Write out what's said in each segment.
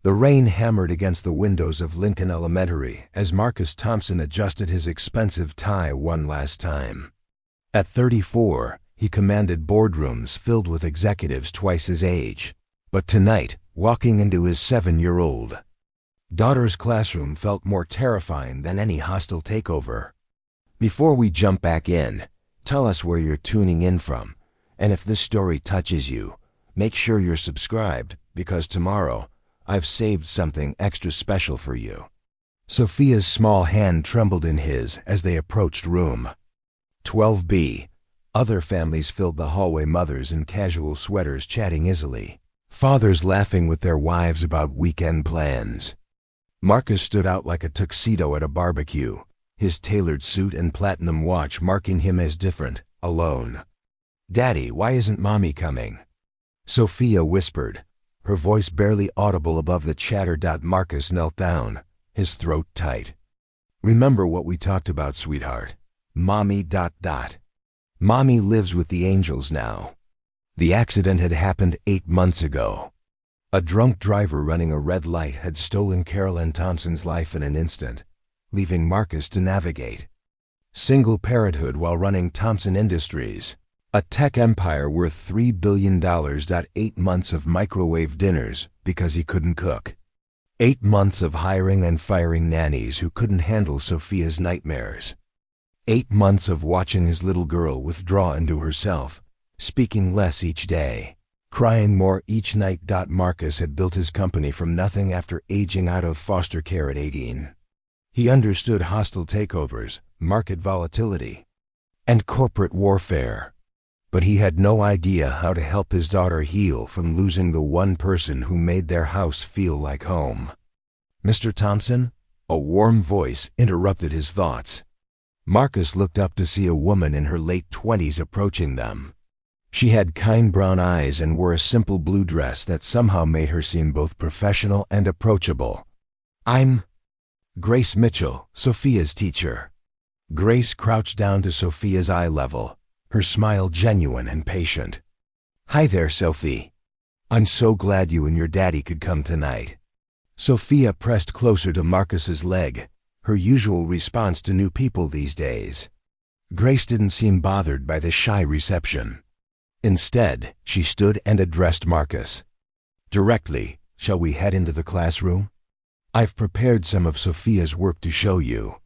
The rain hammered against the windows of Lincoln Elementary as Marcus Thompson adjusted his expensive tie one last time. At 34, he commanded boardrooms filled with executives twice his age. But tonight, walking into his 7-year-old daughter's classroom felt more terrifying than any hostile takeover. Before we jump back in, tell us where you're tuning in from, and if this story touches you, make sure you're subscribed, because tomorrow, I've saved something extra special for you. Sophia's small hand trembled in his as they approached room 12B. Other families filled the hallway, mothers in casual sweaters chatting easily, fathers laughing with their wives about weekend plans. Marcus stood out like a tuxedo at a barbecue, his tailored suit and platinum watch marking him as different, alone. "Daddy, why isn't Mommy coming?" Sophia whispered, her voice barely audible above the chatter. Marcus knelt down, his throat tight. "Remember what we talked about, sweetheart. Mommy. Mommy lives with the angels now. The accident had happened 8 months ago. A drunk driver running a red light had stolen Carolyn Thompson's life in an instant, leaving Marcus to navigate single parenthood while running Thompson Industries, a tech empire worth $3 billion. 8 months of microwave dinners because he couldn't cook. 8 months of hiring and firing nannies who couldn't handle Sophia's nightmares. 8 months of watching his little girl withdraw into herself, speaking less each day, crying more each night. Marcus had built his company from nothing after aging out of foster care at 18. He understood hostile takeovers, market volatility, and corporate warfare. But he had no idea how to help his daughter heal from losing the one person who made their house feel like home. "Mr. Thompson?" A warm voice interrupted his thoughts. Marcus looked up to see a woman in her late 20s approaching them. She had kind brown eyes and wore a simple blue dress that somehow made her seem both professional and approachable. "I'm Grace Mitchell, Sophia's teacher." Grace crouched down to Sophia's eye level, her smile genuine and patient. "Hi there, Sophie. I'm so glad you and your daddy could come tonight." Sophia pressed closer to Marcus's leg, her usual response to new people these days. Grace didn't seem bothered by the shy reception. Instead, she stood and addressed Marcus directly. "Shall we head into the classroom? I've prepared some of Sophia's work to show you."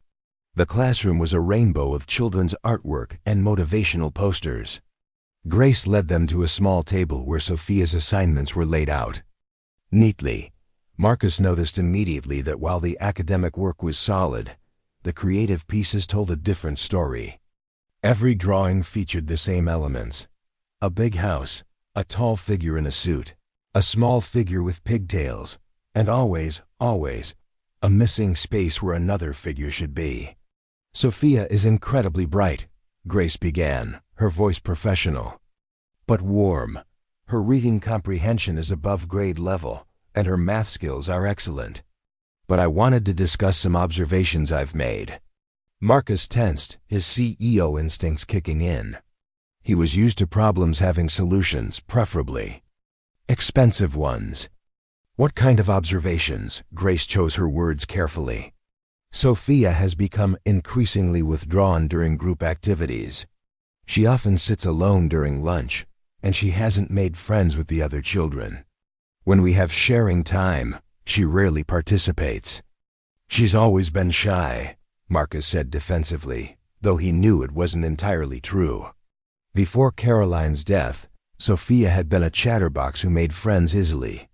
The classroom was a rainbow of children's artwork and motivational posters. Grace led them to a small table where Sophia's assignments were laid out neatly. Marcus noticed immediately that while the academic work was solid, the creative pieces told a different story. Every drawing featured the same elements: a big house, a tall figure in a suit, a small figure with pigtails, and always, a missing space where another figure should be. "Sophia is incredibly bright," Grace began, her voice professional, but warm. "Her reading comprehension is above grade level, and her math skills are excellent. But I wanted to discuss some observations I've made." Marcus tensed, his CEO instincts kicking in. He was used to problems having solutions, preferably expensive ones. "What kind of observations?" Grace chose her words carefully. "Sophia has become increasingly withdrawn during group activities. She often sits alone during lunch, and she hasn't made friends with the other children. When we have sharing time, she rarely participates." "She's always been shy," Marcus said defensively, though he knew it wasn't entirely true. Before Caroline's death, Sophia had been a chatterbox who made friends easily.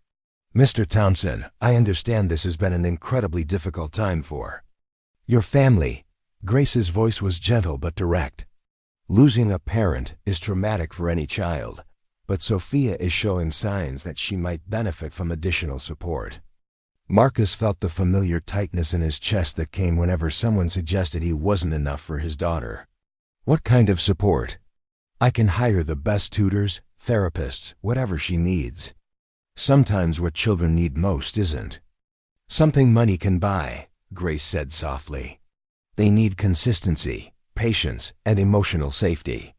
"Mr. Thompson, I understand this has been an incredibly difficult time for your family." Grace's voice was gentle but direct. "Losing a parent is traumatic for any child, but Sophia is showing signs that she might benefit from additional support." Marcus felt the familiar tightness in his chest that came whenever someone suggested he wasn't enough for his daughter. "What kind of support?" "I can hire the best tutors, therapists, whatever she needs. Sometimes what children need most isn't something money can buy," Grace said softly. "They need consistency, patience, and emotional safety.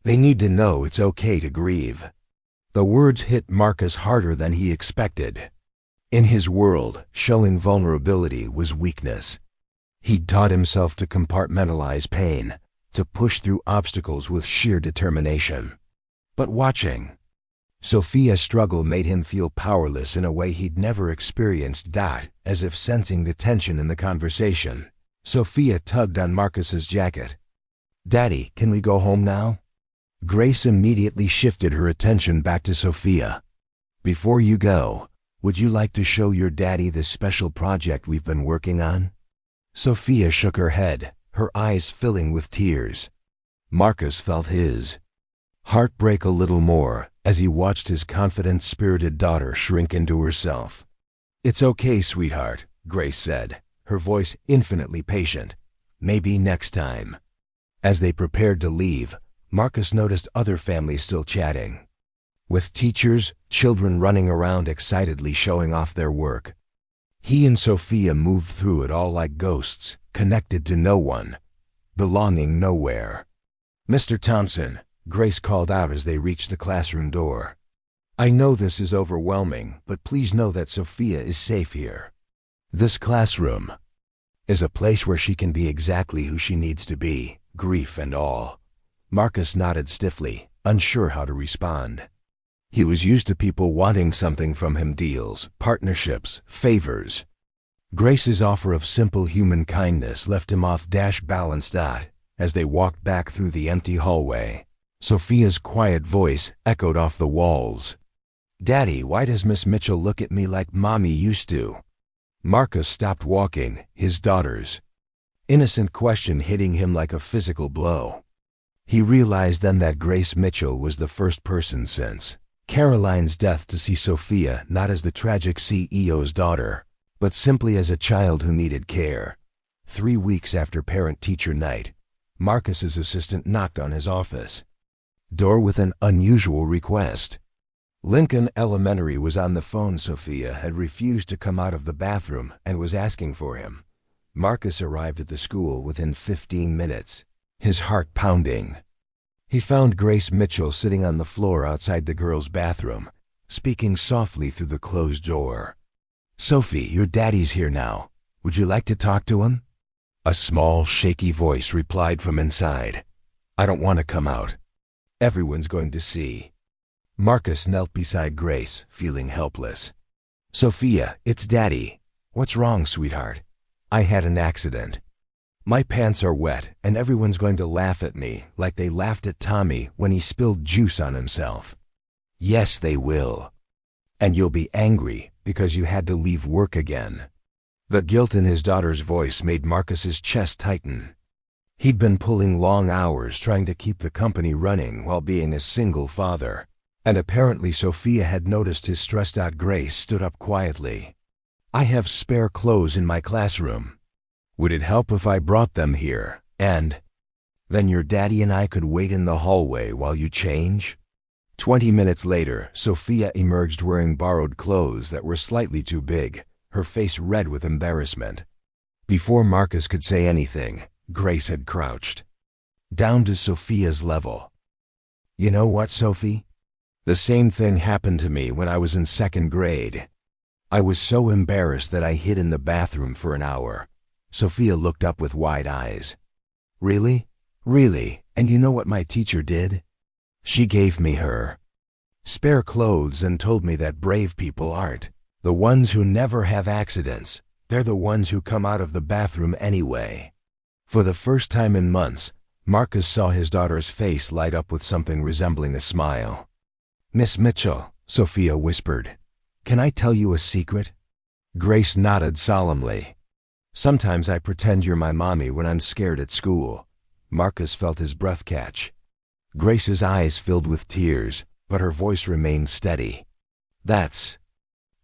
They need to know it's okay to grieve." The words hit Marcus harder than he expected. In his world, showing vulnerability was weakness. He'd taught himself to compartmentalize pain, to push through obstacles with sheer determination. But watching Sophia's struggle made him feel powerless in a way he'd never experienced. As if sensing the tension in the conversation, Sophia tugged on Marcus's jacket. "Daddy, can we go home now?" Grace immediately shifted her attention back to Sophia. "Before you go, would you like to show your daddy the special project we've been working on?" Sophia shook her head, her eyes filling with tears. Marcus felt his heart break a little more as he watched his confident, spirited daughter shrink into herself. "It's okay, sweetheart," Grace said, her voice infinitely patient. "Maybe next time." As they prepared to leave, Marcus noticed other families still chatting, with teachers, children running around excitedly showing off their work. He and Sophia moved through it all like ghosts, connected to no one, belonging nowhere. "Mr. Thompson," Grace called out as they reached the classroom door. "I know this is overwhelming, but please know that Sophia is safe here. This classroom is a place where she can be exactly who she needs to be, grief and all." Marcus nodded stiffly, unsure how to respond. He was used to people wanting something from him: deals, partnerships, favors. Grace's offer of simple human kindness left him off balance. As they walked back through the empty hallway, Sophia's quiet voice echoed off the walls. "Daddy, why does Miss Mitchell look at me like Mommy used to?" Marcus stopped walking, his daughter's innocent question hitting him like a physical blow. He realized then that Grace Mitchell was the first person since Caroline's death to see Sophia not as the tragic CEO's daughter, but simply as a child who needed care. 3 weeks after parent-teacher night, Marcus's assistant knocked on his office door with an unusual request. Lincoln Elementary was on the phone. Sophia had refused to come out of the bathroom and was asking for him. Marcus arrived at the school within 15 minutes, his heart pounding. He found Grace Mitchell sitting on the floor outside the girls' bathroom, speaking softly through the closed door. "Sophie, your daddy's here now. Would you like to talk to him?" A small, shaky voice replied from inside. "I don't want to come out. Everyone's going to see." Marcus knelt beside Grace, feeling helpless. "Sophia, it's Daddy. What's wrong, sweetheart?" "I had an accident. My pants are wet, and everyone's going to laugh at me like they laughed at Tommy when he spilled juice on himself." "Yes, they will. And you'll be angry because you had to leave work again." The guilt in his daughter's voice made Marcus's chest tighten. He'd been pulling long hours trying to keep the company running while being a single father, and apparently Sophia had noticed his stressed-out. Grace stood up quietly. "I have spare clothes in my classroom. Would it help if I brought them here, and then your daddy and I could wait in the hallway while you change?" 20 minutes later, Sophia emerged wearing borrowed clothes that were slightly too big, her face red with embarrassment. Before Marcus could say anything, Grace had crouched down to Sophia's level. "You know what, Sophie? The same thing happened to me when I was in 2nd grade. I was so embarrassed that I hid in the bathroom for an hour." Sophia looked up with wide eyes. "Really? Really? And you know what my teacher did? She gave me her spare clothes and told me that brave people aren't the ones who never have accidents. They're the ones who come out of the bathroom anyway." For the first time in months, Marcus saw his daughter's face light up with something resembling a smile. "Miss Mitchell," Sophia whispered, "can I tell you a secret?" Grace nodded solemnly. "Sometimes I pretend you're my mommy when I'm scared at school." Marcus felt his breath catch. Grace's eyes filled with tears, but her voice remained steady. "That's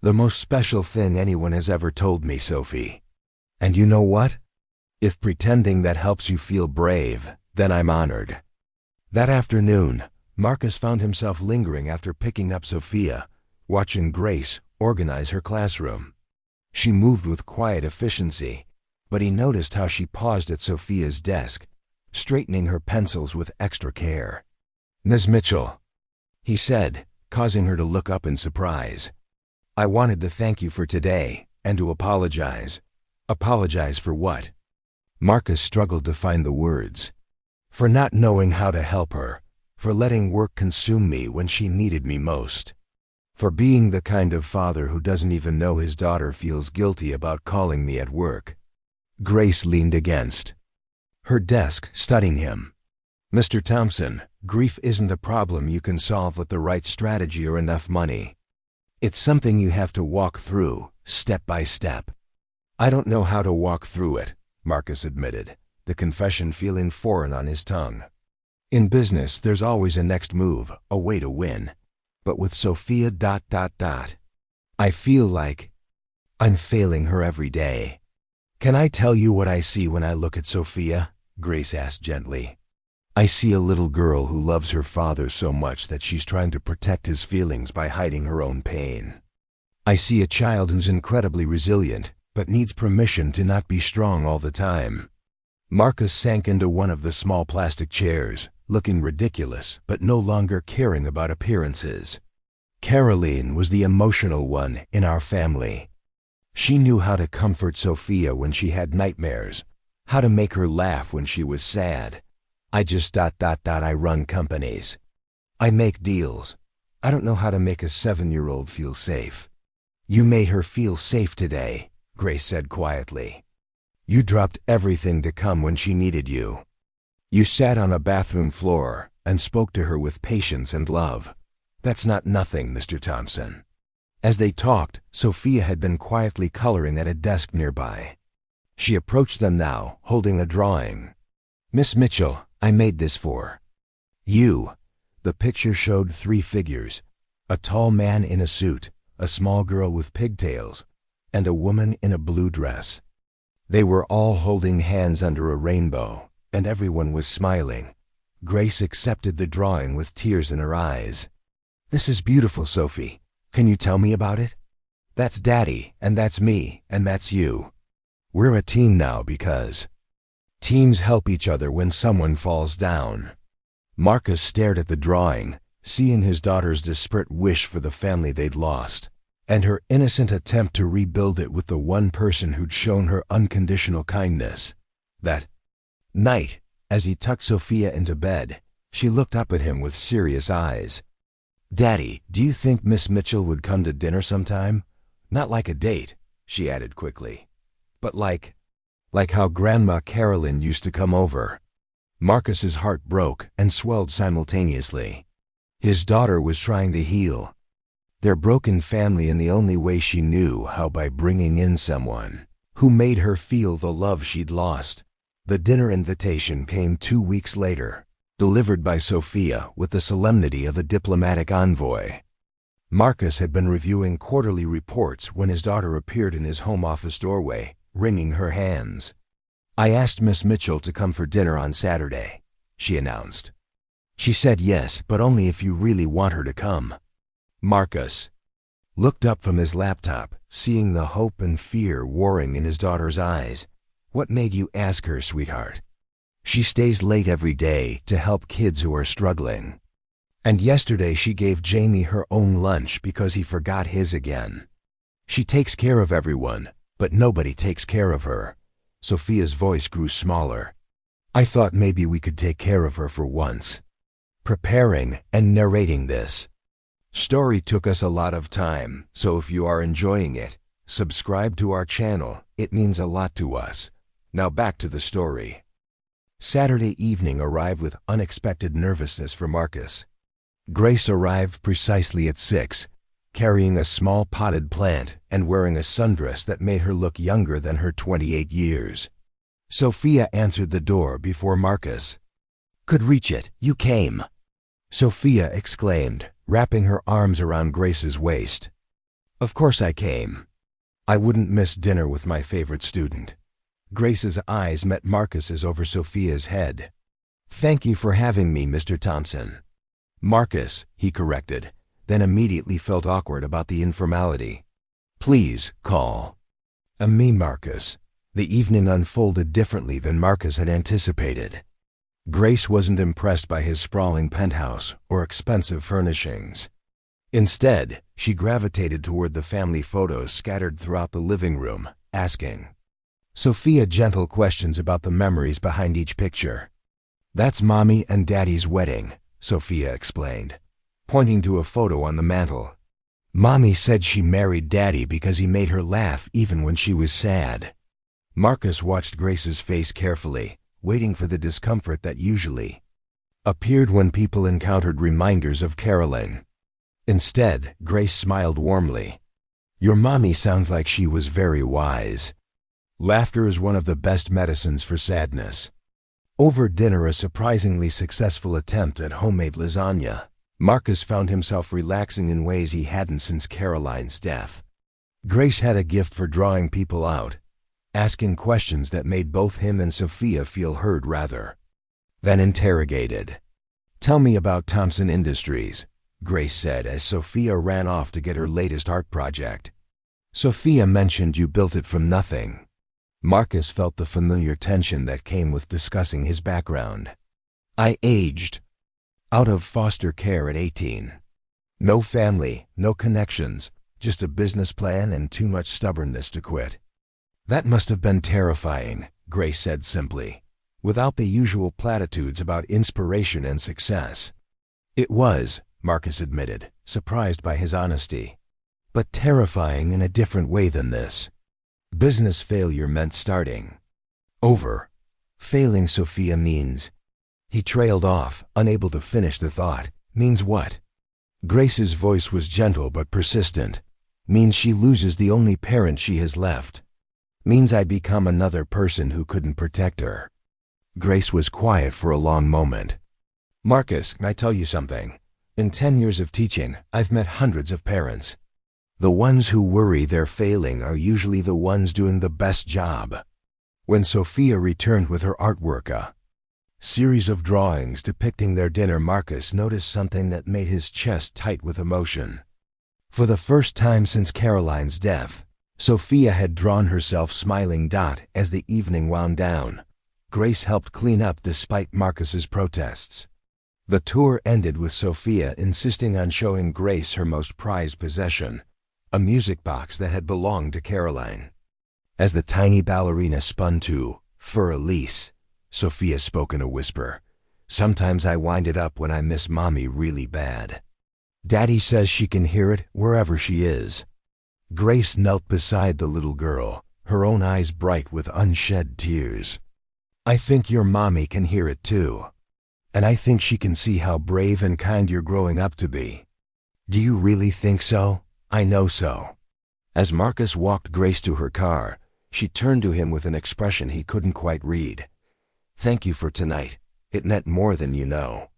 the most special thing anyone has ever told me, Sophie. And you know what? If pretending that helps you feel brave, then I'm honored." That afternoon, Marcus found himself lingering after picking up Sophia, watching Grace organize her classroom. She moved with quiet efficiency, but he noticed how she paused at Sophia's desk, straightening her pencils with extra care. "Ms. Mitchell," he said, causing her to look up in surprise. I wanted to thank you for today, and to apologize. Apologize for what? Marcus struggled to find the words. For not knowing how to help her, for letting work consume me when she needed me most, for being the kind of father who doesn't even know his daughter feels guilty about calling me at work. Grace leaned against her desk, studying him. Mr. Thompson, grief isn't a problem you can solve with the right strategy or enough money. It's something you have to walk through, step by step. I don't know how to walk through it, Marcus admitted, the confession feeling foreign on his tongue. In business, there's always a next move, a way to win. But with Sophia... I feel like I'm failing her every day. Can I tell you what I see when I look at Sophia? Grace asked gently. I see a little girl who loves her father so much that she's trying to protect his feelings by hiding her own pain. I see a child who's incredibly resilient, but needs permission to not be strong all the time. Marcus sank into one of the small plastic chairs, looking ridiculous, but no longer caring about appearances. Caroline was the emotional one in our family. She knew how to comfort Sophia when she had nightmares, how to make her laugh when she was sad. I just... I run companies. I make deals. I don't know how to make a 7-year-old feel safe. You made her feel safe today, Grace said quietly. You dropped everything to come when she needed you. You sat on a bathroom floor and spoke to her with patience and love. That's not nothing, Mr. Thompson. As they talked, Sophia had been quietly coloring at a desk nearby. She approached them now, holding a drawing. Miss Mitchell, I made this for you. The picture showed 3 figures, a tall man in a suit, a small girl with pigtails, and a woman in a blue dress. They were all holding hands under a rainbow, and everyone was smiling. Grace accepted the drawing with tears in her eyes. This is beautiful, Sophie. Can you tell me about it? That's Daddy, and that's me, and that's you. We're a team now because teams help each other when someone falls down. Marcus stared at the drawing, seeing his daughter's desperate wish for the family they'd lost, and her innocent attempt to rebuild it with the one person who'd shown her unconditional kindness. That night, as he tucked Sophia into bed, she looked up at him with serious eyes. Daddy, do you think Miss Mitchell would come to dinner sometime? Not like a date, she added quickly, but like how Grandma Carolyn used to come over. Marcus's heart broke and swelled simultaneously. His daughter was trying to heal their broken family in the only way she knew how, by bringing in someone who made her feel the love she'd lost. The dinner invitation came 2 weeks later, delivered by Sophia with the solemnity of a diplomatic envoy. Marcus had been reviewing quarterly reports when his daughter appeared in his home office doorway, wringing her hands. I asked Miss Mitchell to come for dinner on Saturday, she announced. She said yes, but only if you really want her to come. Marcus looked up from his laptop, seeing the hope and fear warring in his daughter's eyes. What made you ask her, sweetheart? She stays late every day to help kids who are struggling. And yesterday she gave Jamie her own lunch because he forgot his again. She takes care of everyone, but nobody takes care of her. Sophia's voice grew smaller. I thought maybe we could take care of her for once. Preparing and narrating this story took us a lot of time, so if you are enjoying it, subscribe to our channel. It means a lot to us. Now back to the story. Saturday evening arrived with unexpected nervousness for Marcus. Grace arrived precisely at 6, carrying a small potted plant and wearing a sundress that made her look younger than her 28 years. Sophia answered the door before Marcus could reach it. You came, Sophia exclaimed, wrapping her arms around Grace's waist. Of course I came. I wouldn't miss dinner with my favorite student. Grace's eyes met Marcus's over Sophia's head. Thank you for having me, Mr. Thompson. Marcus, he corrected, then immediately felt awkward about the informality. Please, call me Marcus. The evening unfolded differently than Marcus had anticipated. Grace wasn't impressed by his sprawling penthouse or expensive furnishings. Instead, she gravitated toward the family photos scattered throughout the living room, asking Sophia gentle questions about the memories behind each picture. "That's Mommy and Daddy's wedding," Sophia explained, pointing to a photo on the mantel. "Mommy said she married Daddy because he made her laugh even when she was sad." Marcus watched Grace's face carefully, waiting for the discomfort that usually appeared when people encountered reminders of Caroline. Instead, Grace smiled warmly. "Your mommy sounds like she was very wise. Laughter is one of the best medicines for sadness." Over dinner, a surprisingly successful attempt at homemade lasagna, Marcus found himself relaxing in ways he hadn't since Caroline's death. Grace had a gift for drawing people out, asking questions that made both him and Sophia feel heard rather than interrogated. "Tell me about Thompson Industries," Grace said as Sophia ran off to get her latest art project. "Sophia mentioned you built it from nothing." Marcus felt the familiar tension that came with discussing his background. "I aged out of foster care at 18. No family, no connections, just a business plan and too much stubbornness to quit." "That must have been terrifying," Grace said simply, without the usual platitudes about inspiration and success. "It was," Marcus admitted, surprised by his honesty. "But terrifying in a different way than this. Business failure meant starting over. Failing, Sophia, means—" He trailed off, unable to finish the thought. "Means what?" Grace's voice was gentle but persistent. "Means she loses the only parent she has left. Means I become another person who couldn't protect her." Grace was quiet for a long moment. "Marcus, can I tell you something? In 10 years of teaching, I've met hundreds of parents. The ones who worry they're failing are usually the ones doing the best job." When Sophia returned with her artwork, a series of drawings depicting their dinner, Marcus noticed something that made his chest tight with emotion. For the first time since Caroline's death, Sophia had drawn herself smiling. As the evening wound down, Grace helped clean up despite Marcus's protests. The tour ended with Sophia insisting on showing Grace her most prized possession, a music box that had belonged to Caroline. As the tiny ballerina spun to "Für Elise," Sophia spoke in a whisper. "Sometimes I wind it up when I miss Mommy really bad. Daddy says she can hear it wherever she is." Grace knelt beside the little girl, her own eyes bright with unshed tears. "I think your mommy can hear it too. And I think she can see how brave and kind you're growing up to be." "Do you really think so?" "I know so." As Marcus walked Grace to her car, she turned to him with an expression he couldn't quite read. "Thank you for tonight. It meant more than you know.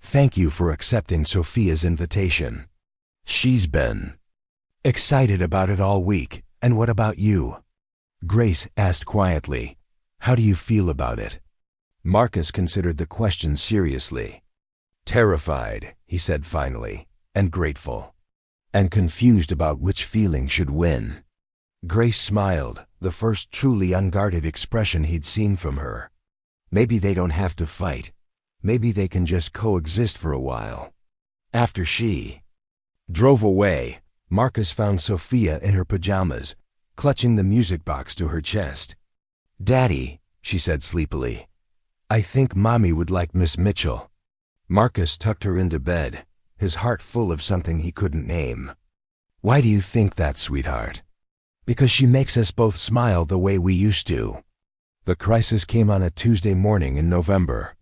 Thank you for accepting Sophia's invitation. She's been excited about it all week. And what about you?" Grace asked quietly. "How do you feel about it?" Marcus considered the question seriously. "Terrified," he said finally, "and grateful. And confused about which feeling should win." Grace smiled, the first truly unguarded expression he'd seen from her. Maybe they don't have to fight. Maybe they can just coexist for a while. After she drove away, Marcus found Sophia in her pajamas, clutching the music box to her chest. "Daddy," she said sleepily, "I think Mommy would like Miss Mitchell." Marcus tucked her into bed, his heart full of something he couldn't name. "Why do you think that, sweetheart?" "Because she makes us both smile the way we used to." The crisis came on a Tuesday morning in November.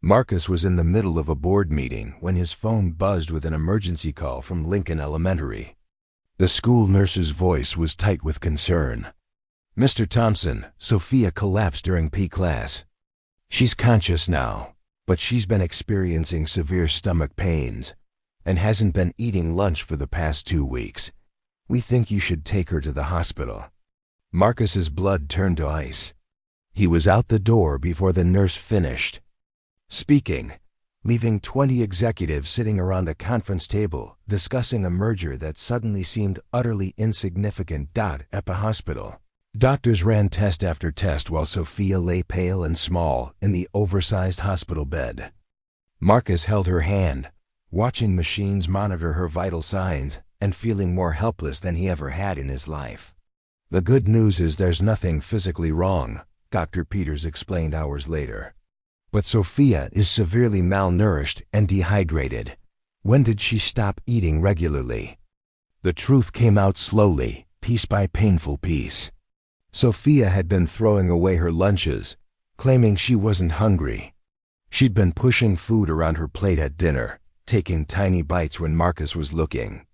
Marcus was in the middle of a board meeting when his phone buzzed with an emergency call from Lincoln Elementary. The school nurse's voice was tight with concern. "Mr. Thompson, Sophia collapsed during P class. She's conscious now, but she's been experiencing severe stomach pains and hasn't been eating lunch for the past 2 weeks. We think you should take her to the hospital." Marcus's blood turned to ice. He was out the door before the nurse finished speaking, leaving 20 executives sitting around a conference table discussing a merger that suddenly seemed utterly insignificant. At the hospital, doctors ran test after test while Sophia lay pale and small in the oversized hospital bed. Marcus held her hand, watching machines monitor her vital signs and feeling more helpless than he ever had in his life. "The good news is there's nothing physically wrong," Dr. Peters explained hours later. "But Sophia is severely malnourished and dehydrated." When did she stop eating regularly? The truth came out slowly, piece by painful piece. Sophia had been throwing away her lunches, claiming she wasn't hungry. She'd been pushing food around her plate at dinner, taking tiny bites when Marcus was looking.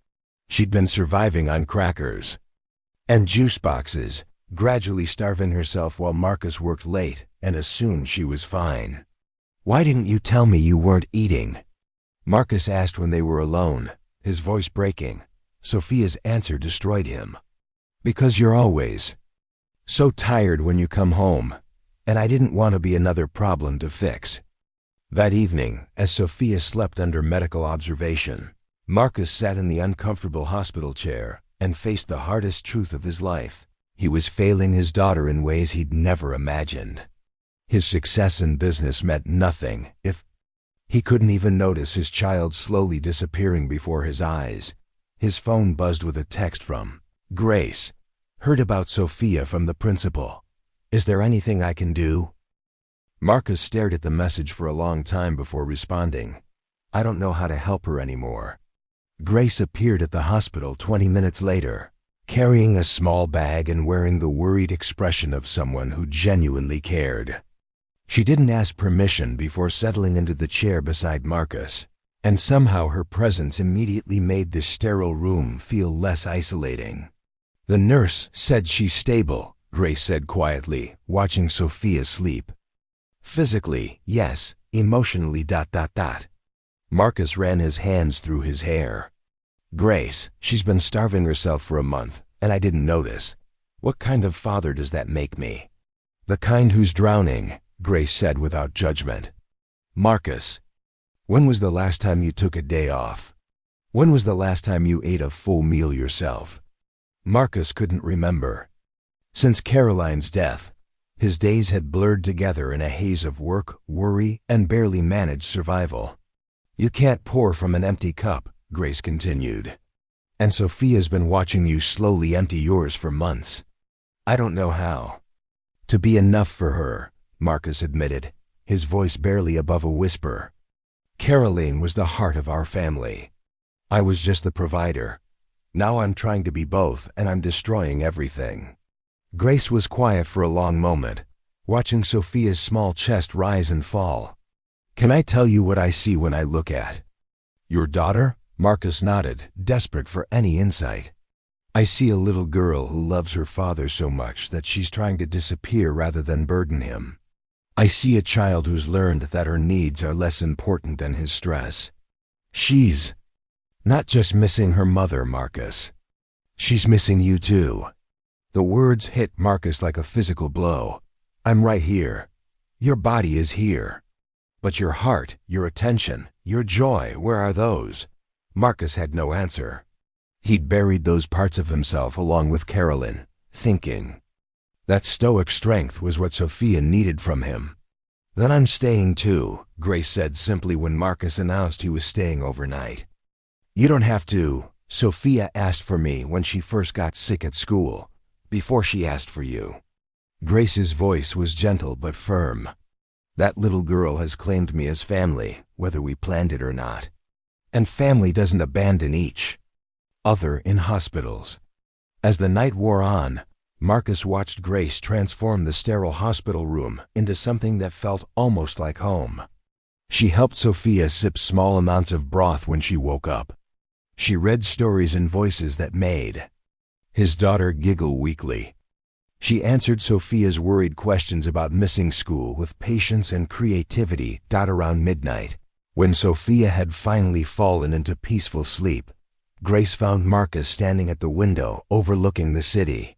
She'd been surviving on crackers and juice boxes, gradually starving herself while Marcus worked late and assumed she was fine. "Why didn't you tell me you weren't eating?" Marcus asked when they were alone, his voice breaking. Sophia's answer destroyed him. "Because you're always so tired when you come home, and I didn't want to be another problem to fix." That evening, as Sophia slept under medical observation, Marcus sat in the uncomfortable hospital chair and faced the hardest truth of his life. He was failing his daughter in ways he'd never imagined. His success in business meant nothing if he couldn't even notice his child slowly disappearing before his eyes. His phone buzzed with a text from Grace. "Heard about Sophia from the principal. Is there anything I can do?" Marcus stared at the message for a long time before responding. "I don't know how to help her anymore." Grace appeared at the hospital 20 minutes later, carrying a small bag and wearing the worried expression of someone who genuinely cared. She didn't ask permission before settling into the chair beside Marcus, and somehow her presence immediately made this sterile room feel less isolating. "The nurse said she's stable," Grace said quietly, watching Sophia sleep. "Physically, yes. Emotionally, ... Marcus ran his hands through his hair. "Grace, she's been starving herself for a month, and I didn't notice. What kind of father does that make me?" "The kind who's drowning," Grace said without judgment. "Marcus, when was the last time you took a day off? When was the last time you ate a full meal yourself?" Marcus couldn't remember. Since Caroline's death, his days had blurred together in a haze of work, worry, and barely managed survival. "You can't pour from an empty cup," Grace continued. "And Sophia's been watching you slowly empty yours for months. I don't know how to be enough for her," Marcus admitted, his voice barely above a whisper. "Caroline was the heart of our family. I was just the provider. Now I'm trying to be both, and I'm destroying everything." Grace was quiet for a long moment, watching Sophia's small chest rise and fall. "Can I tell you what I see when I look at your daughter?" Marcus nodded, desperate for any insight. "I see a little girl who loves her father so much that she's trying to disappear rather than burden him. I see a child who's learned that her needs are less important than his stress. She's not just missing her mother, Marcus. She's missing you too." The words hit Marcus like a physical blow. "I'm right here. Your body is here. But your heart, your attention, your joy, where are those?" Marcus had no answer. He'd buried those parts of himself along with Caroline, thinking that stoic strength was what Sophia needed from him. "Then I'm staying too," Grace said simply when Marcus announced he was staying overnight. "You don't have to. Sophia asked for me when she first got sick at school, before she asked for you." Grace's voice was gentle but firm. "That little girl has claimed me as family, whether we planned it or not. And family doesn't abandon each other in hospitals." As the night wore on, Marcus watched Grace transform the sterile hospital room into something that felt almost like home. She helped Sophia sip small amounts of broth when she woke up. She read stories in voices that made his daughter giggle weakly. She answered Sophia's worried questions about missing school with patience and creativity. Around midnight, when Sophia had finally fallen into peaceful sleep, Grace found Marcus standing at the window overlooking the city.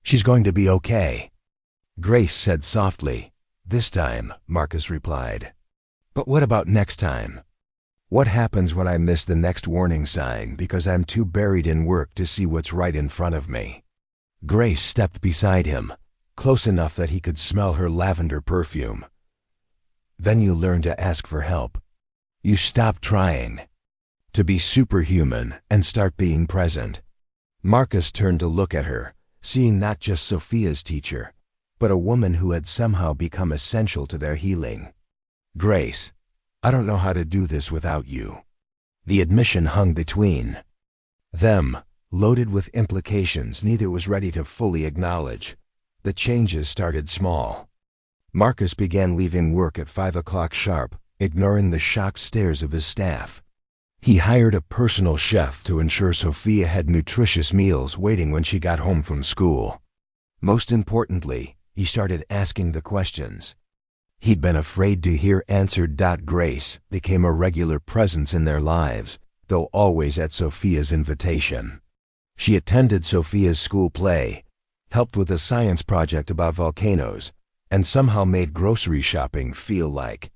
"She's going to be okay," Grace said softly. "This time," Marcus replied. "But what about next time? What happens when I miss the next warning sign because I'm too buried in work to see what's right in front of me?" Grace stepped beside him, close enough that he could smell her lavender perfume. "Then you learn to ask for help. You stop trying." to be superhuman and start being present. Marcus turned to look at her, seeing not just Sophia's teacher, but a woman who had somehow become essential to their healing. Grace, I don't know how to do this without you. The admission hung between them, loaded with implications neither was ready to fully acknowledge. The changes started small. Marcus began leaving work at 5 o'clock sharp, ignoring the shocked stares of his staff. He hired a personal chef to ensure Sophia had nutritious meals waiting when she got home from school. Most importantly, he started asking the questions he'd been afraid to hear answered. Grace became a regular presence in their lives, though always at Sophia's invitation. She attended Sophia's school play, helped with a science project about volcanoes, and somehow made grocery shopping feel like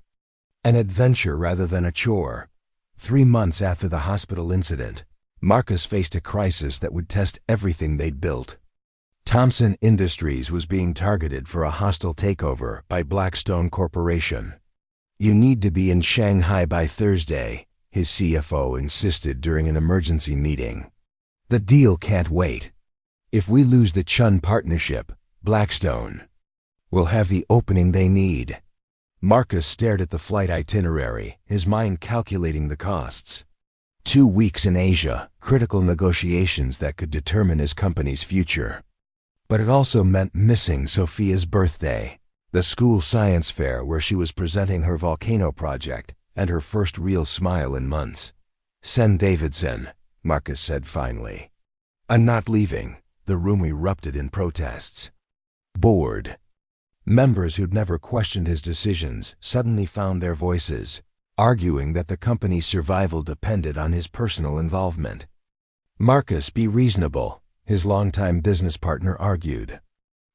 an adventure rather than a chore. 3 months after the hospital incident, Marcus faced a crisis that would test everything they'd built. Thompson Industries was being targeted for a hostile takeover by Blackstone Corporation. "You need to be in Shanghai by Thursday," his CFO insisted during an emergency meeting. "The deal can't wait. If we lose the Chun partnership, Blackstone will have the opening they need." Marcus stared at the flight itinerary, his mind calculating the costs. 2 weeks in Asia, critical negotiations that could determine his company's future. But it also meant missing Sophia's birthday, the school science fair where she was presenting her volcano project, and her first real smile in months. "Send Davidson," Marcus said finally. "I'm not leaving." The room erupted in protests. Bored members who'd never questioned his decisions suddenly found their voices, arguing that the company's survival depended on his personal involvement. "Marcus, be reasonable," his longtime business partner argued.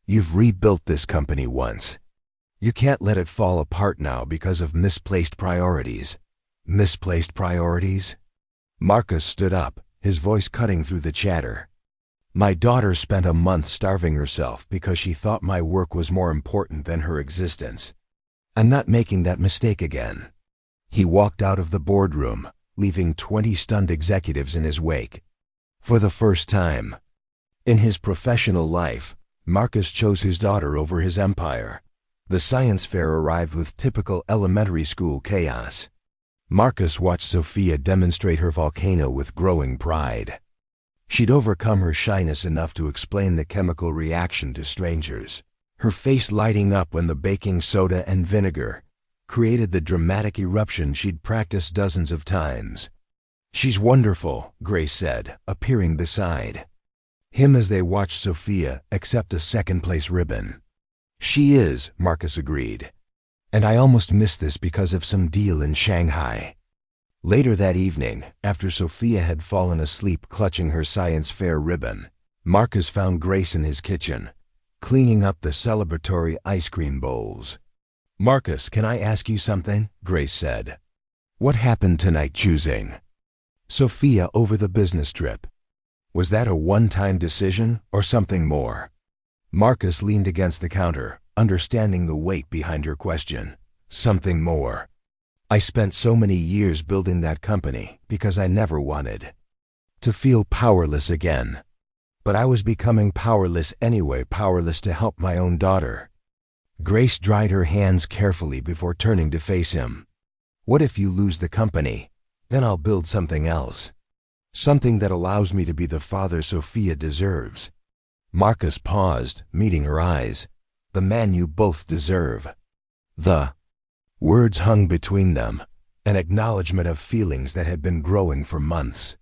"You've rebuilt this company once. You can't let it fall apart now because of misplaced priorities." "Misplaced priorities?" Marcus stood up, his voice cutting through the chatter. "My daughter spent a month starving herself because she thought my work was more important than her existence. I'm not making that mistake again." He walked out of the boardroom, leaving 20 stunned executives in his wake. For the first time in his professional life, Marcus chose his daughter over his empire. The science fair arrived with typical elementary school chaos. Marcus watched Sophia demonstrate her volcano with growing pride. She'd overcome her shyness enough to explain the chemical reaction to strangers, her face lighting up when the baking soda and vinegar created the dramatic eruption she'd practiced dozens of times. "She's wonderful," Grace said, appearing beside him as they watched Sophia accept a second-place ribbon. "She is," Marcus agreed. "And I almost missed this because of some deal in Shanghai." Later that evening, after Sophia had fallen asleep clutching her science fair ribbon, Marcus found Grace in his kitchen, cleaning up the celebratory ice cream bowls. "Marcus, can I ask you something?" Grace said. "What happened tonight choosing Sophia over the business trip? Was that a one-time decision or something more?" Marcus leaned against the counter, understanding the weight behind her question. "Something more. I spent so many years building that company because I never wanted to feel powerless again. But I was becoming powerless anyway, powerless to help my own daughter." Grace dried her hands carefully before turning to face him. "What if you lose the company? Then I'll build something else. Something that allows me to be the father Sophia deserves." Marcus paused, meeting her eyes. "The man you both deserve." The words hung between them, an acknowledgement of feelings that had been growing for months.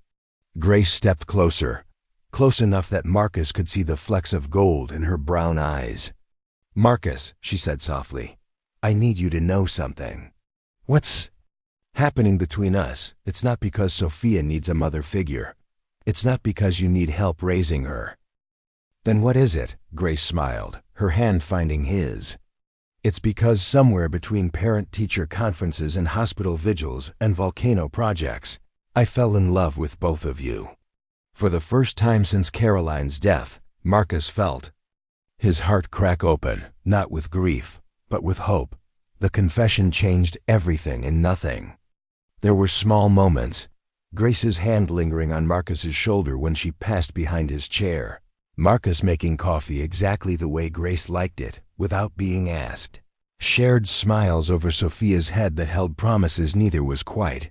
Grace stepped closer, close enough that Marcus could see the flecks of gold in her brown eyes. "Marcus," she said softly, "I need you to know something. What's happening between us, it's not because Sophia needs a mother figure. It's not because you need help raising her." "Then what is it?" Grace smiled, her hand finding his. "It's because somewhere between parent-teacher conferences and hospital vigils and volcano projects, I fell in love with both of you." For the first time since Caroline's death, Marcus felt his heart crack open, not with grief, but with hope. The confession changed everything and nothing. There were small moments, Grace's hand lingering on Marcus's shoulder when she passed behind his chair. Marcus making coffee exactly the way Grace liked it, without being asked. Shared smiles over Sophia's head that held promises neither was quite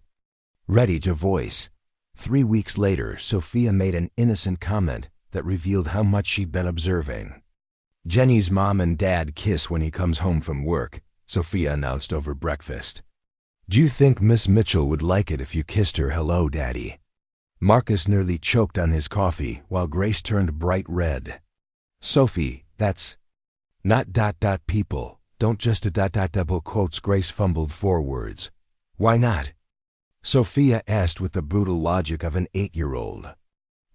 ready to voice. 3 weeks later, Sophia made an innocent comment that revealed how much she'd been observing. "Jenny's mom and dad kiss when he comes home from work," Sophia announced over breakfast. "Do you think Miss Mitchell would like it if you kissed her hello, Daddy?" Marcus nearly choked on his coffee while Grace turned bright red. "Sophie, that's not ... people. Don't just ... double quotes." Grace fumbled 4 words. "Why not?" Sophia asked with the brutal logic of an 8-year-old.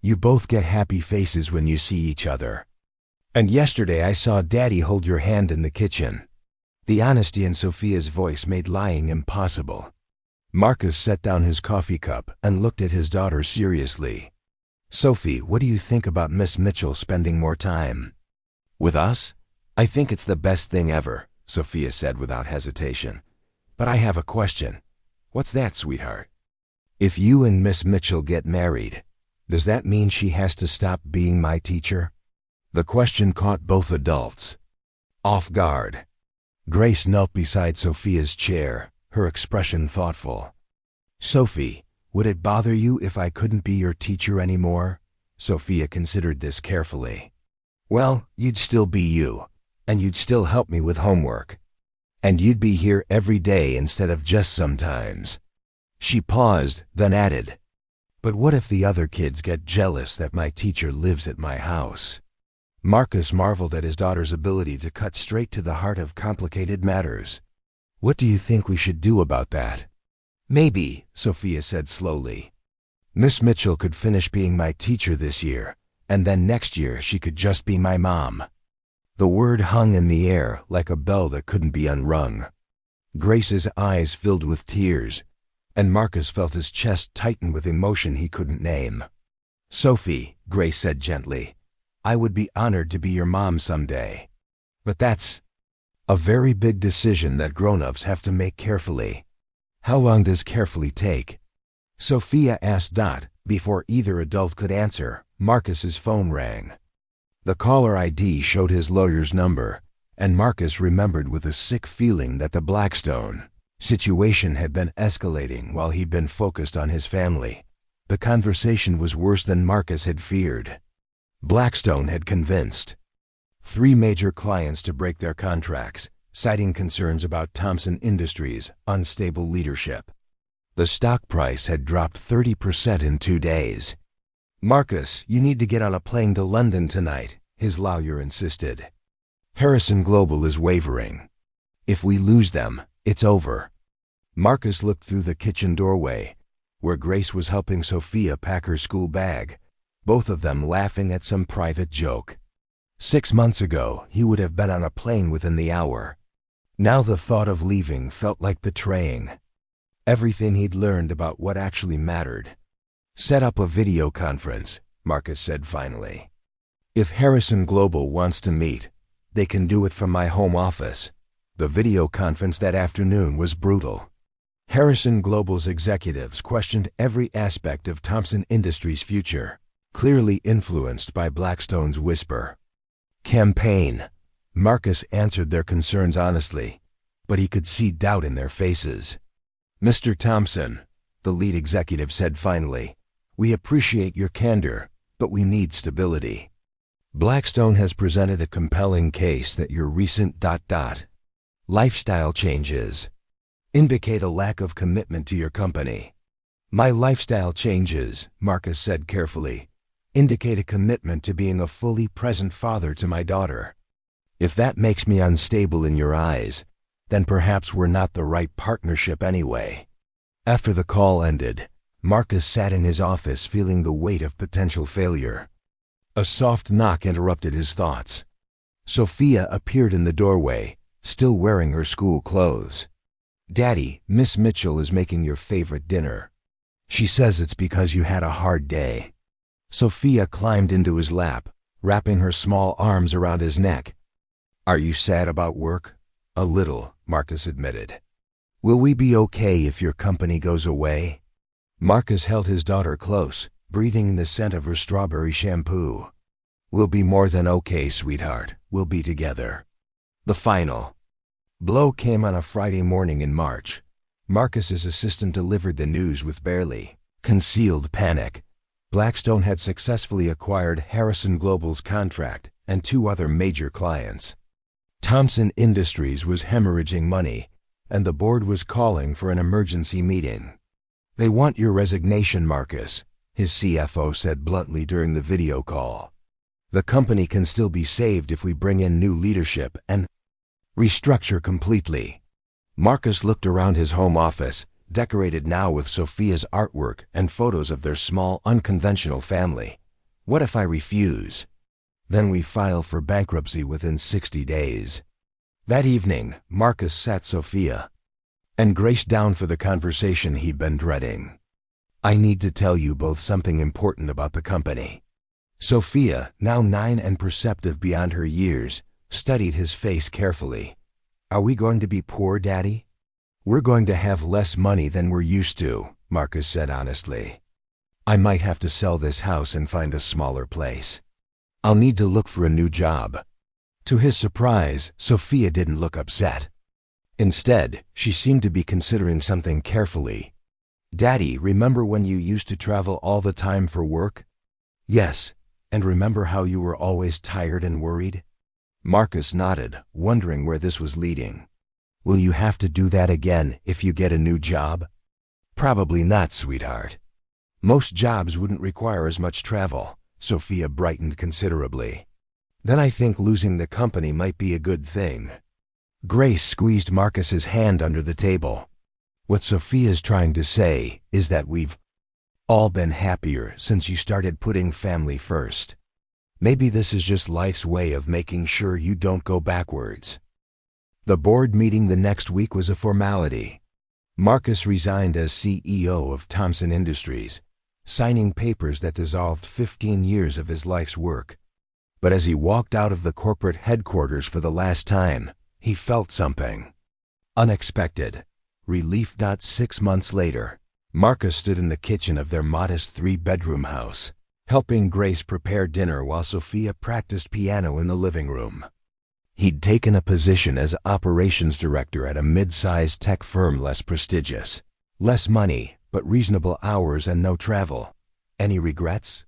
"You both get happy faces when you see each other. And yesterday I saw Daddy hold your hand in the kitchen." The honesty in Sophia's voice made lying impossible. Marcus set down his coffee cup and looked at his daughter seriously. "Sophie, what do you think about Miss Mitchell spending more time with us?" "I think it's the best thing ever," Sophia said without hesitation. "But I have a question." "What's that, sweetheart?" "If you and Miss Mitchell get married, does that mean she has to stop being my teacher?" The question caught both adults off guard. Grace knelt beside Sophia's chair, her expression thoughtful. "Sophie, would it bother you if I couldn't be your teacher anymore?" Sophia considered this carefully. "Well, you'd still be you, and you'd still help me with homework. And you'd be here every day instead of just sometimes." She paused, then added, "But what if the other kids get jealous that my teacher lives at my house?" Marcus marveled at his daughter's ability to cut straight to the heart of complicated matters. "What do you think we should do about that?" "Maybe," Sophia said slowly, "Miss Mitchell could finish being my teacher this year, and then next year she could just be my mom." The word hung in the air like a bell that couldn't be unrung. Grace's eyes filled with tears, and Marcus felt his chest tighten with emotion he couldn't name. "Sophie," Grace said gently, "I would be honored to be your mom someday. But that's a very big decision that grown-ups have to make carefully." "How long does carefully take?" Sophia asked. Before either adult could answer, Marcus's phone rang. The caller ID showed his lawyer's number, and Marcus remembered with a sick feeling that the Blackstone situation had been escalating while he'd been focused on his family. The conversation was worse than Marcus had feared. Blackstone had convinced 3 major clients to break their contracts, citing concerns about Thompson Industries' unstable leadership. The stock price had dropped 30% in 2 days. "Marcus, you need to get on a plane to London tonight," his lawyer insisted. "Harrison Global is wavering. If we lose them, it's over." Marcus looked through the kitchen doorway, where Grace was helping Sophia pack her school bag, both of them laughing at some private joke. 6 months ago, he would have been on a plane within the hour. Now the thought of leaving felt like betraying everything he'd learned about what actually mattered. "Set up a video conference," Marcus said finally. "If Harrison Global wants to meet, they can do it from my home office." The video conference that afternoon was brutal. Harrison Global's executives questioned every aspect of Thompson Industries' future, clearly influenced by Blackstone's whisper campaign. Marcus answered their concerns honestly, but he could see doubt in their faces. "Mr. Thompson," the lead executive said finally, "we appreciate your candor, but we need stability. Blackstone has presented a compelling case that your recent ... lifestyle changes indicate a lack of commitment to your company." "My lifestyle changes," Marcus said carefully, "indicate a commitment to being a fully present father to my daughter. If that makes me unstable in your eyes, then perhaps we're not the right partnership anyway." After the call ended, Marcus sat in his office feeling the weight of potential failure. A soft knock interrupted his thoughts. Sophia appeared in the doorway, still wearing her school clothes. "Daddy, Miss Mitchell is making your favorite dinner. She says it's because you had a hard day." Sophia climbed into his lap, wrapping her small arms around his neck. "Are you sad about work?" "A little," Marcus admitted. "Will we be okay if your company goes away?" Marcus held his daughter close, breathing in the scent of her strawberry shampoo. "We'll be more than okay, sweetheart. We'll be together." The final blow came on a Friday morning in March. Marcus's assistant delivered the news with barely concealed panic. Blackstone had successfully acquired Harrison Global's contract and 2 other major clients. Thompson Industries was hemorrhaging money, and the board was calling for an emergency meeting. "They want your resignation, Marcus," his CFO said bluntly during the video call. "The company can still be saved if we bring in new leadership and restructure completely." Marcus looked around his home office, decorated now with Sophia's artwork and photos of their small, unconventional family. "What if I refuse? Then we file for bankruptcy within 60 days. That evening, Marcus sat Sophia and Grace down for the conversation he'd been dreading. "I need to tell you both something important about the company." Sophia, now 9 and perceptive beyond her years, studied his face carefully. "Are we going to be poor, Daddy?" "We're going to have less money than we're used to," Marcus said honestly. "I might have to sell this house and find a smaller place. I'll need to look for a new job." To his surprise, Sophia didn't look upset. Instead, she seemed to be considering something carefully. "Daddy, remember when you used to travel all the time for work?" "Yes, and remember how you were always tired and worried?" Marcus nodded, wondering where this was leading. "Will you have to do that again if you get a new job?" "Probably not, sweetheart. Most jobs wouldn't require as much travel." Sophia brightened considerably. "Then I think losing the company might be a good thing." Grace squeezed Marcus's hand under the table. "What Sophia's trying to say is that we've all been happier since you started putting family first. Maybe this is just life's way of making sure you don't go backwards." The board meeting the next week was a formality. Marcus resigned as CEO of Thompson Industries, signing papers that dissolved 15 years of his life's work. But as he walked out of the corporate headquarters for the last time, he felt something unexpected. Relief. 6 months later, Marcus stood in the kitchen of their modest 3-bedroom house, helping Grace prepare dinner while Sophia practiced piano in the living room. He'd taken a position as operations director at a mid-sized tech firm less prestigious. Less money, but reasonable hours and no travel. "Any regrets?"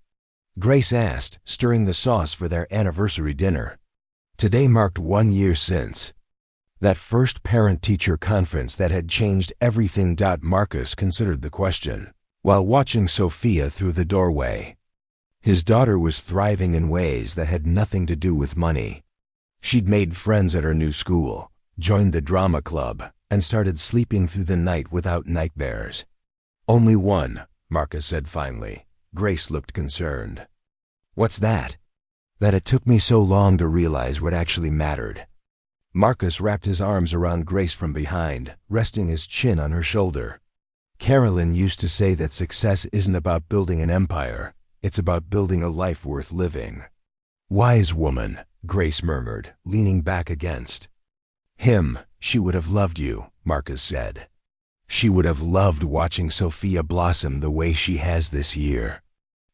Grace asked, stirring the sauce for their anniversary dinner. Today marked 1 year since that first parent-teacher conference that had changed everything. Marcus considered the question while watching Sophia through the doorway. His daughter was thriving in ways that had nothing to do with money. She'd made friends at her new school, joined the drama club, and started sleeping through the night without nightmares. "Only one," Marcus said finally. Grace looked concerned. "What's that?" "That it took me so long to realize what actually mattered." Marcus wrapped his arms around Grace from behind, resting his chin on her shoulder. "Carolyn used to say that success isn't about building an empire, it's about building a life worth living." "Wise woman," Grace murmured, leaning back against him. "She would have loved you," Marcus said. "She would have loved watching Sophia blossom the way she has this year."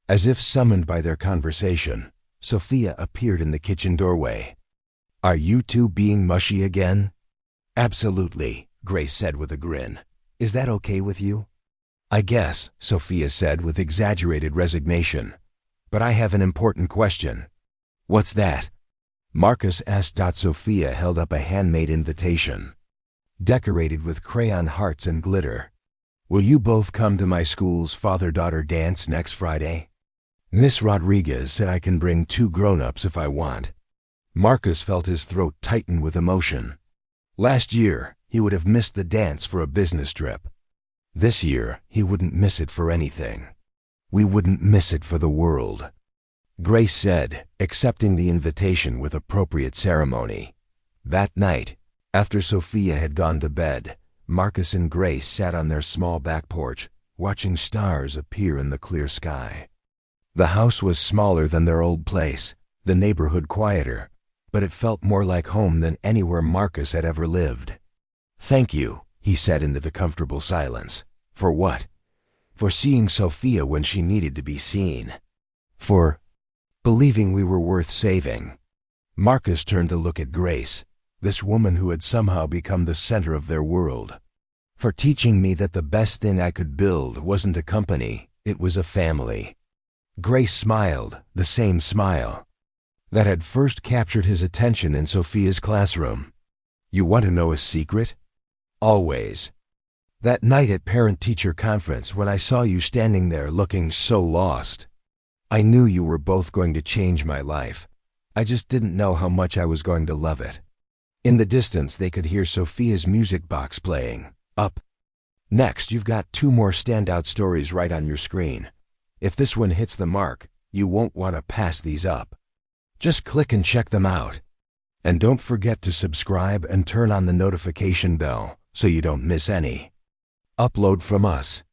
As if summoned by their conversation, Sophia appeared in the kitchen doorway. "Are you two being mushy again?" "Absolutely," Grace said with a grin. "Is that okay with you?" "I guess," Sophia said with exaggerated resignation. "But I have an important question." "What's that?" Marcus asked. Sophia held up a handmade invitation, decorated with crayon hearts and glitter. "Will you both come to my school's father-daughter dance next Friday? Miss Rodriguez said I can bring 2 grown-ups if I want." Marcus felt his throat tighten with emotion. Last year, he would have missed the dance for a business trip. This year, he wouldn't miss it for anything. "We wouldn't miss it for the world," Grace said, accepting the invitation with appropriate ceremony. That night, after Sophia had gone to bed, Marcus and Grace sat on their small back porch, watching stars appear in the clear sky. The house was smaller than their old place, the neighborhood quieter, but it felt more like home than anywhere Marcus had ever lived. "Thank you," he said into the comfortable silence. "For what?" for seeing Sophia when she needed to be seen, for believing we were worth saving. Marcus turned to look at Grace, this woman who had somehow become the center of their world, for teaching me that the best thing I could build wasn't a company, it was a family. Grace smiled, the same smile that had first captured his attention in Sophia's classroom. You want to know a secret? Always. That night at parent-teacher conference when I saw you standing there looking so lost, I knew you were both going to change my life. I just didn't know how much I was going to love it. In the distance, they could hear Sophia's music box playing. Up next, you've got 2 more standout stories right on your screen. If this one hits the mark, you won't want to pass these up. Just click and check them out. And don't forget to subscribe and turn on the notification bell so you don't miss any upload from us.